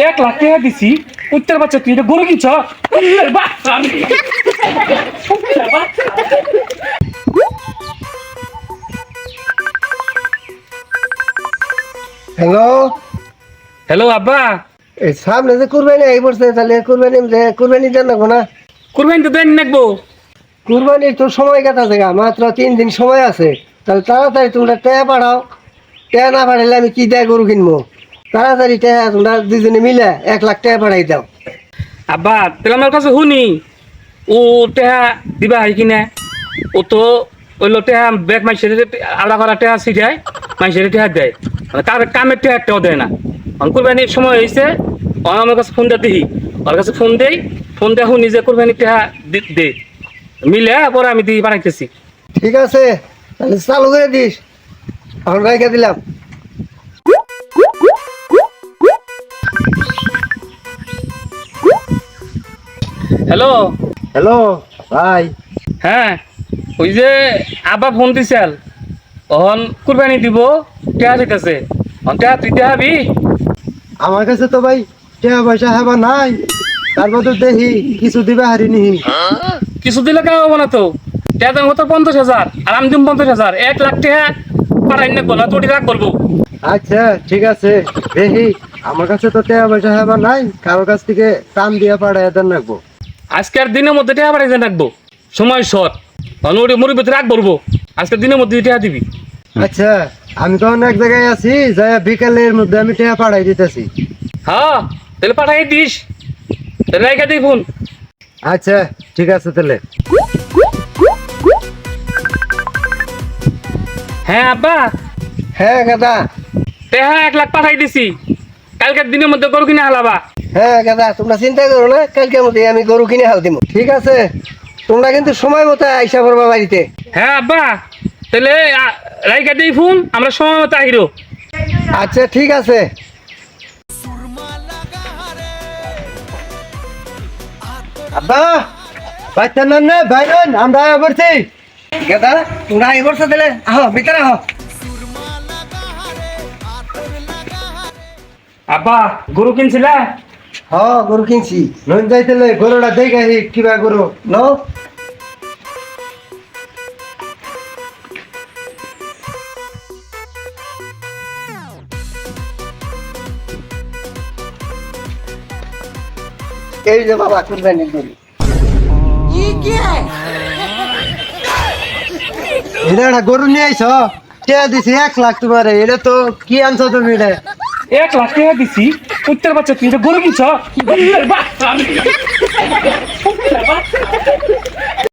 1 লাখ টাকা দিছি উত্তর বাচ্চা তুই এটা গরু কিনছ হ্যালো, হ্যালো আব্বা। এই সামনে যে কুরবানি আই পড়ছে, তাহলে কুরবানি দেন না না? কুরবানি তো দেন নাকবো। কুরবানির তো সময় কাটা জায়গা, মাত্র 3 দিন সময় আছে। তাহলে তাড়াতাড়ি তোমরা টাকা পাঠাও। টাকা না পাঠাইলে আমি কি দেয় গরু কিনবো? তাড়াতাড়ি টাকা তোমরা দুজনে মিলে 1 লাখ টাকা পাঠাই দাও। আব্বা তাহলে আমার কাছে শুনি ও টেহা দিবা হয় কিনা। ও তো ওইলো টেহা ব্যাগ মাইসের আলাদা করা টেহা শিখায়, মাইসের টেহা দেয়, মানে তার কামের টেহা একটাও দেয় না। কুরবানির সময় হয়েছে, আমার কাছে ফোন দেখি, ওর কাছে ফোন দেই, ফোন দেখো নিজে কুরবানির টেহা দে মিলে পরে আমি দিয়ে পাঠাইতেছি। ঠিক আছে, তাহলে চালু করে দিস। এখন রেখে দিলাম। হ্যালো। হ্যালো ভাই। হ্যাঁ, ওই যে আব্বা ফোন দিছিল, অহন কুরবানি দিব, টেহা দিতেছে, টেহা তুই দেখাবি। আমার কাছে তো ভাই টাকা পয়সা হেবা নাই, তার মধ্যে দেখি কিছু দিবে হারিনি। কিছু দিলে কেন হবো না তো, টেহা দেন হতো 50,000 আর আমি দিম 50,000, 1 লাখ টেহা পাঠাই না বলা তোটি রাখ বলবো। আচ্ছা ঠিক আছে, দেখি। আমার কাছে তো টাকা পয়সা হেবা নাই, কারোর কাছ থেকে টান দিয়ে পাঠাই দেন রাখবো। আজকের দিনের মধ্যে টেহা পাঠাই রাখবো, সময় শর্ট, অনুটি মুড়ি ভিতরে রাখ বলবো, আজকের দিনের মধ্যে টেহা দিবি। আচ্ছা, আমি তো অনেক জায়গায় আছি, যাই বিকালের মধ্যে আমি টাকা পাঠাই দিতেছি। হ্যাঁ তাহলে পাঠাই দিস, তাহলে রেখে দিই ফোন। আচ্ছা ঠিক আছে তাহলে। হ্যাঁ আব্বা, হ্যাঁ গাদা। টেহা 1 লাখ পাঠাই দিছি, কালকের দিনের মধ্যে গরু কিনে হালাবা। হ্যাঁ গাদা, তোমরা চিন্তা করো না, কালকের মধ্যে আমি গরু কিনে হাল দিব। ঠিক আছে, তোমরা কিন্তু সময় মতো আইসা পড়বা বাড়িতে। হ্যাঁ আব্বা, তাহলে রাইকা দিই ফোন, আমরা সময় মতো আহিরো। আচ্ছা ঠিক আছে। আব্বা, বাচ্চা নন না ভাই নন, আমরা আয়া পড়ছি। গাদা, তোমরা আই পড়ছো তাহলে, আহ ভিতরে আহ। আব্বা গরু কিনছিলা? হ্যাঁ গরু কিনছি। নন যাইতেলে গরুটা দেখে কিবা গরু ন। এই যে বাবা কুরবানি গরু। এটা একটা গরু নিয়ে আইছ, কে দিছি 1 লাখ তোমারে। এটা তো কি আনছো তুমি? এটা 1 লাখ টাকা দিছি, উত্তর বাচ্চা তুই এটা গরু কিনছ।